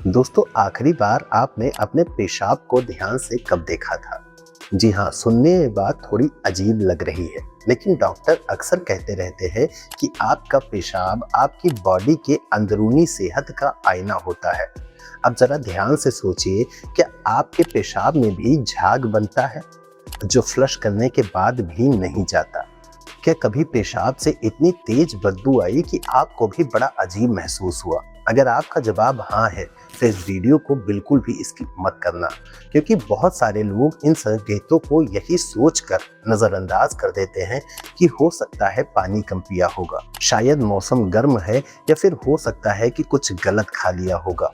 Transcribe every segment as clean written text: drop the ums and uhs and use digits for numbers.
दोस्तों, आखिरी बार आपने अपने पेशाब को ध्यान से कब देखा था? जी हाँ, सुनने में बात थोड़ी अजीब लग रही है, लेकिन डॉक्टर अक्सर कहते रहते हैं कि आपका पेशाब आपकी बॉडी के अंदरूनी सेहत का आईना होता है। अब जरा ध्यान से सोचिए, क्या आपके पेशाब में भी झाग बनता है, जो फ्लश करने के बाद भी नहीं जाता? क्या कभी पेशाब से इतनी तेज बदबू आई कि आपको भी बड़ा अजीब महसूस हुआ? अगर आपका जवाब हाँ है, तो इस वीडियो को बिल्कुल भी स्किप मत करना, क्योंकि बहुत सारे लोग इन संकेतों को यही सोचकर नजरअंदाज कर देते हैं कि हो सकता है पानी कम पिया होगा, शायद मौसम गर्म है, या फिर हो सकता है कि कुछ गलत खा लिया होगा।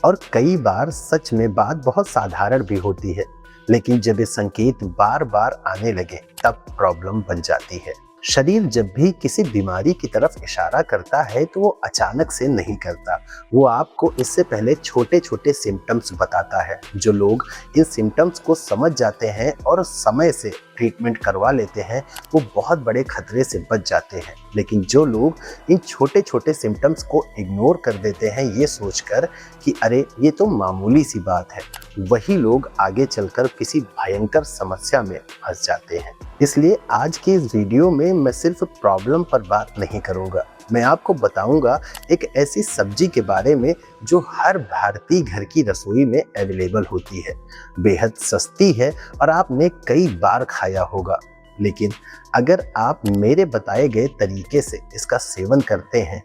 और कई बार सच में बात बहुत साधारण भी होती है, लेकिन जब ये संकेत बार बार आने लगे तब प्रॉब्लम बन जाती है। शरीर जब भी किसी बीमारी की तरफ इशारा करता है तो वो अचानक से नहीं करता, वो आपको इससे पहले छोटे छोटे सिम्टम्स बताता है। जो लोग इन सिम्टम्स को समझ जाते हैं और समय से ट्रीटमेंट करवा लेते हैं, वो बहुत बड़े खतरे से बच जाते हैं। लेकिन जो लोग इन छोटे छोटे सिम्टम्स को इग्नोर कर देते हैं, ये सोचकर कि अरे ये तो मामूली सी बात है, वही लोग आगे चलकर किसी भयंकर समस्या में फंस जाते हैं। इसलिए आज के इस वीडियो में मैं सिर्फ प्रॉब्लम पर बात नहीं करूंगा, मैं आपको बताऊंगा एक ऐसी सब्जी के बारे में जो हर भारतीय घर की रसोई में अवेलेबल होती है, बेहद सस्ती है और आपने कई बार खाया होगा। लेकिन अगर आप मेरे बताए गए तरीके से इसका सेवन करते हैं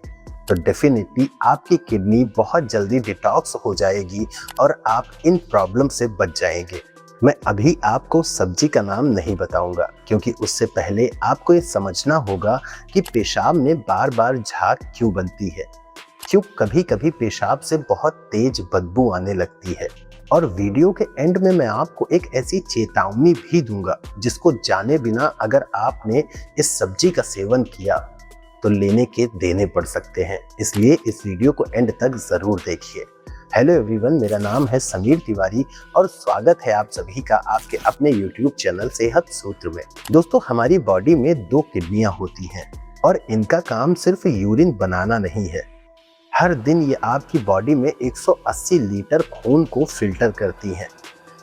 तो डेफिनेटली आपकी किडनी बहुत जल्दी डिटॉक्स हो जाएगी और आप इन प्रॉब्लम से बच जाएंगे। मैं अभी आपको सब्जी का नाम नहीं बताऊंगा, क्योंकि उससे पहले आपको ये समझना होगा कि पेशाब में बार बार झाग क्यों बनती है, क्यों कभी कभी पेशाब से बहुत तेज बदबू आने लगती है। और वीडियो के एंड में मैं आपको एक ऐसी चेतावनी भी दूंगा जिसको जाने बिना अगर आपने इस सब्जी का सेवन किया तो लेने के देने पड़ सकते हैं। इसलिए इस वीडियो को एंड तक जरूर देखिए। हेलो एवरीवन, मेरा नाम है समीर तिवारी और स्वागत है आप सभी का आपके अपने यूट्यूब चैनल सेहत सूत्र में। दोस्तों, हमारी बॉडी में 2 किडनियां होती हैं और इनका काम सिर्फ यूरिन बनाना नहीं है। हर दिन ये आपकी बॉडी में 180 लीटर खून को फिल्टर करती हैं।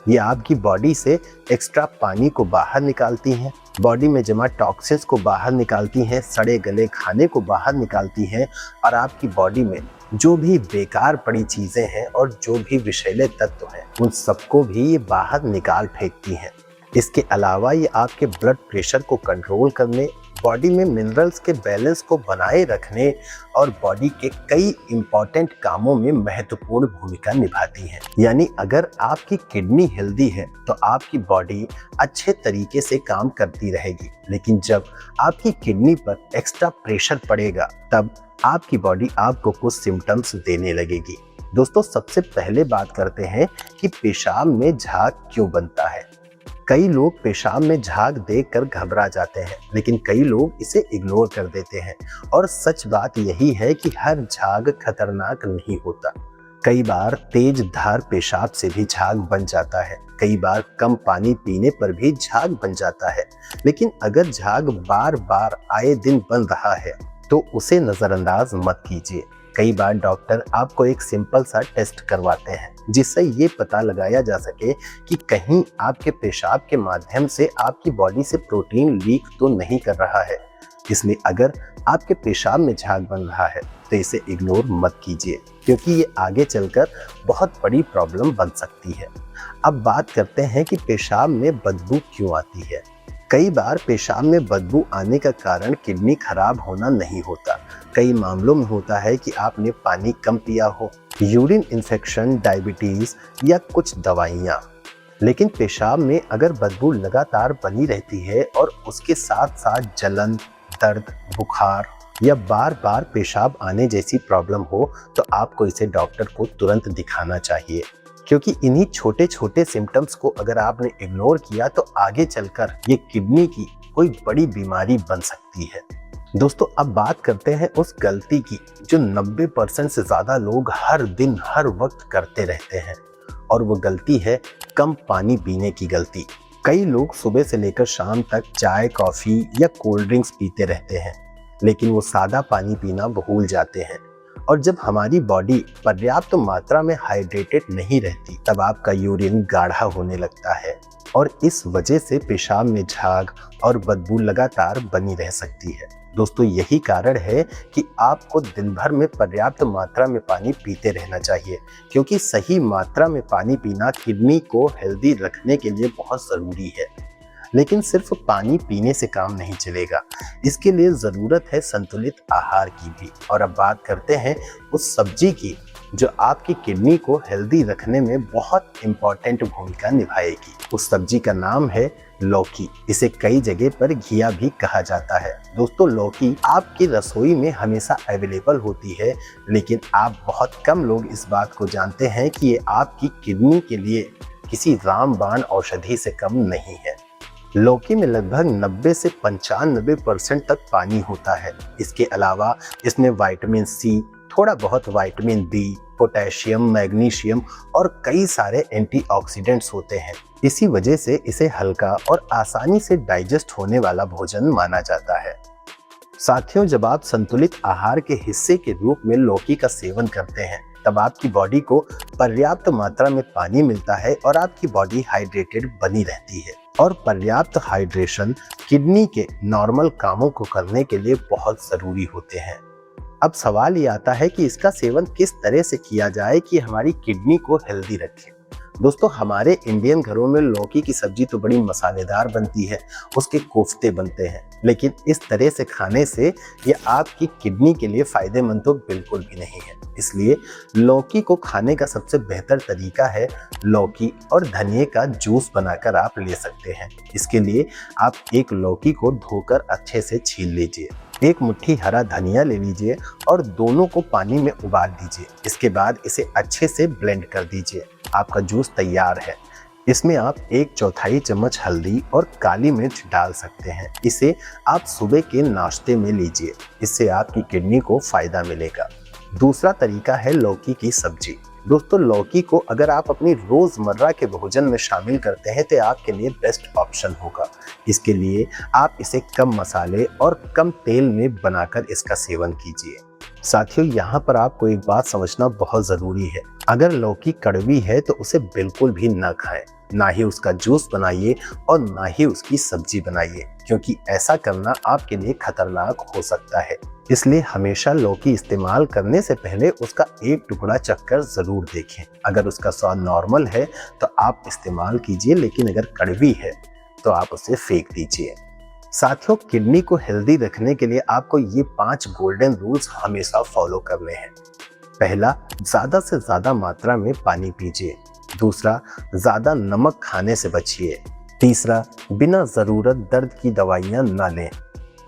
ये आपकी बॉडी से एक्स्ट्रा पानी को बाहर निकालती हैं, बॉडी में जमा टॉक्सिन्स को बाहर निकालती हैं, सड़े गले खाने को बाहर निकालती हैं और आपकी बॉडी में जो भी बेकार पड़ी चीजें हैं और जो भी विषैले तत्व हैं, उन सबको भी ये बाहर निकाल फेंकती हैं। इसके अलावा ये आपके ब्लड प्रेशर को कंट्रोल करने, बॉडी में मिनरल्स के बैलेंस को बनाए रखने और बॉडी के कई इंपॉर्टेंट कामों में महत्वपूर्ण भूमिका निभाती हैं। यानी अगर आपकी किडनी हेल्दी है तो आपकी बॉडी अच्छे तरीके से काम करती रहेगी, लेकिन जब आपकी किडनी पर एक्स्ट्रा प्रेशर पड़ेगा तब आपकी बॉडी आपको कुछ सिम्टम्स देने लगेगी। दोस्तों, सबसे पहले बात करते हैं कि पेशाब में झाग क्यों बनता है। कई लोग पेशाब में झाग देखकर घबरा जाते हैं, लेकिन कई लोग इसे इग्नोर कर देते हैं। और सच बात यही है कि हर झाग खतरनाक नहीं होता। कई बार तेज धार पेशाब से भी झाग बन जाता है, कई बार कम पानी पीने पर भी झाग बन जाता है। लेकिन अगर झाग बार बार आए दिन बन रहा है तो उसे नजरअंदाज मत कीजिए। कई बार डॉक्टर आपको एक सिंपल सा टेस्ट करवाते हैं जिससे ये पता लगाया जा सके कि कहीं आपके पेशाब के माध्यम से आपकी बॉडी से प्रोटीन लीक तो नहीं कर रहा है। इसलिए अगर आपके पेशाब में झाग बन रहा है तो इसे इग्नोर मत कीजिए, क्योंकि ये आगे चलकर बहुत बड़ी प्रॉब्लम बन सकती है। अब बात करते हैं कि पेशाब में बदबू क्यों आती है। कई बार पेशाब में बदबू आने का कारण किडनी खराब होना नहीं होता। कई मामलों में होता है कि आपने पानी कम पिया हो, यूरिन इन्फेक्शन, डायबिटीज या कुछ दवाइयाँ। लेकिन पेशाब में अगर बदबू लगातार बनी रहती है और उसके साथ साथ जलन, दर्द, बुखार या बार बार पेशाब आने जैसी प्रॉब्लम हो तो आपको इसे डॉक्टर को तुरंत दिखाना चाहिए, क्योंकि इन्हीं छोटे छोटे सिम्टम्स को अगर आपने इग्नोर किया तो आगे चलकर ये किडनी की कोई बड़ी बीमारी बन सकती है। दोस्तों, अब बात करते हैं उस गलती की जो 90% से ज्यादा लोग हर दिन हर वक्त करते रहते हैं, और वो गलती है कम पानी पीने की गलती। कई लोग सुबह से लेकर शाम तक चाय, कॉफी या कोल्ड ड्रिंक्स पीते रहते हैं, लेकिन वो सादा पानी पीना भूल जाते हैं और जब हमारी बॉडी पर्याप्त मात्रा में हाइड्रेटेड नहीं रहती तब आपका यूरिन गाढ़ा होने लगता है और इस वजह से पेशाब में झाग और बदबू लगातार बनी रह सकती है। दोस्तों, यही कारण है कि आपको दिन भर में पर्याप्त मात्रा में पानी पीते रहना चाहिए, क्योंकि सही मात्रा में पानी पीना किडनी को हेल्दी रखने के लिए बहुत ज़रूरी है। लेकिन सिर्फ पानी पीने से काम नहीं चलेगा, इसके लिए ज़रूरत है संतुलित आहार की भी। और अब बात करते हैं उस सब्जी की जो आपकी किडनी को हेल्दी रखने में बहुत इम्पॉर्टेंट भूमिका निभाएगी। उस सब्जी का नाम है लौकी। इसे कई जगह पर घिया भी कहा जाता है। दोस्तों, लौकी आपकी रसोई में हमेशा अवेलेबल होती है, लेकिन आप बहुत कम लोग इस बात को जानते हैं कि ये आपकी किडनी के लिए किसी रामबाण औषधि से कम नहीं है। लौकी में लगभग 90 से 95% तक पानी होता है। इसके अलावा इसमें विटामिन सी, थोड़ा बहुत विटामिन बी, पोटेशियम, मैग्नीशियम और कई सारे एंटीऑक्सीडेंट्स होते हैं। इसी वजह से इसे हल्का और आसानी से डाइजेस्ट होने वाला भोजन माना जाता है। साथियों, जब आप संतुलित आहार के हिस्से के रूप में लौकी का सेवन करते हैं तब आपकी बॉडी को पर्याप्त मात्रा में पानी मिलता है और आपकी बॉडी हाइड्रेटेड बनी रहती है। और पर्याप्त हाइड्रेशन किडनी के नॉर्मल कामों को करने के लिए बहुत ज़रूरी होते हैं। अब सवाल ये आता है कि इसका सेवन किस तरह से किया जाए कि हमारी किडनी को हेल्दी रखे। दोस्तों, हमारे इंडियन घरों में लौकी की सब्जी तो बड़ी मसालेदार बनती है, उसके कोफ्ते बनते हैं, लेकिन इस तरह से खाने से ये आपकी किडनी के लिए फ़ायदेमंद तो बिल्कुल भी नहीं है। इसलिए लौकी को खाने का सबसे बेहतर तरीका है लौकी और धनिए का जूस बनाकर आप ले सकते हैं। इसके लिए आप एक लौकी को धोकर अच्छे से छील लीजिए, एक मुट्ठी हरा धनिया ले लीजिए और दोनों को पानी में उबाल दीजिए। इसके बाद इसे अच्छे से ब्लेंड कर दीजिए। आपका जूस तैयार है। इसमें आप 1/4 चम्मच हल्दी और काली मिर्च डाल सकते हैं। इसे आप सुबह के नाश्ते में लीजिए, इससे आपकी किडनी को फायदा मिलेगा। दूसरा तरीका है लौकी की सब्जी। दोस्तों, लौकी को अगर आप अपनी रोजमर्रा के भोजन में शामिल करते हैं तो आपके लिए बेस्ट ऑप्शन होगा। इसके लिए आप इसे कम मसाले और कम तेल में बनाकर इसका सेवन कीजिए। साथियों, यहाँ पर आपको एक बात समझना बहुत ज़रूरी है। अगर लौकी कड़वी है तो उसे बिल्कुल भी ना खाएं, ना ही उसका जूस बनाइए और ना ही उसकी सब्जी बनाइए, क्योंकि ऐसा करना आपके लिए खतरनाक हो सकता है। इसलिए हमेशा लौकी इस्तेमाल करने से पहले उसका एक टुकड़ा चखकर ज़रूर देखें। अगर उसका स्वाद नॉर्मल है तो आप इस्तेमाल कीजिए, लेकिन अगर कड़वी है तो आप उसे फेंक दीजिए। साथियों, किडनी को हेल्दी रखने के लिए आपको ये 5 गोल्डन रूल्स हमेशा फॉलो करने हैं। पहला, ज़्यादा से ज़्यादा मात्रा में पानी पीजिए। दूसरा, ज़्यादा नमक खाने से बचिए। तीसरा, बिना ज़रूरत दर्द की दवाइयाँ ना लें।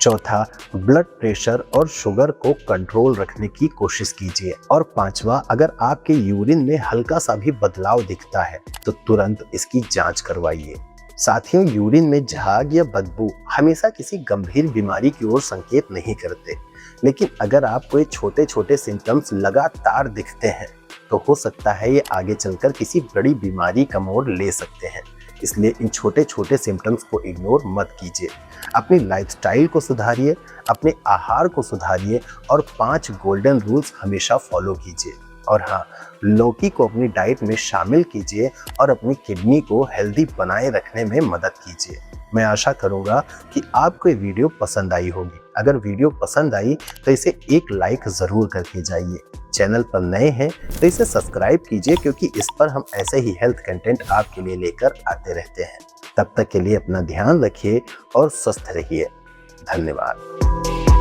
चौथा, ब्लड प्रेशर और शुगर को कंट्रोल रखने की कोशिश कीजिए। और पांचवा, अगर आपके यूरिन में हल्का सा भी बदलाव दिखता है तो तुरंत इसकी जांच करवाइए। साथियों, यूरिन में झाग या बदबू हमेशा किसी गंभीर बीमारी की ओर संकेत नहीं करते, लेकिन अगर आपको ये छोटे छोटे सिम्टम्स लगातार दिखते हैं तो हो सकता है ये आगे चलकर किसी बड़ी बीमारी का मोड़ ले सकते हैं। इसलिए इन छोटे छोटे सिम्टम्स को इग्नोर मत कीजिए। अपनी लाइफस्टाइल को सुधारिए, अपने आहार को सुधारिए और 5 गोल्डन रूल्स हमेशा फॉलो कीजिए। और हाँ, लौकी को अपनी डाइट में शामिल कीजिए और अपनी किडनी को हेल्दी बनाए रखने में मदद कीजिए। मैं आशा करूँगा कि आपको ये वीडियो पसंद आई होगी। अगर वीडियो पसंद आई तो इसे एक लाइक ज़रूर करके जाइए। चैनल पर नए हैं तो इसे सब्सक्राइब कीजिए, क्योंकि इस पर हम ऐसे ही हेल्थ कंटेंट आपके लिए लेकर आते रहते हैं। तब तक के लिए अपना ध्यान रखिए और स्वस्थ रहिए। धन्यवाद।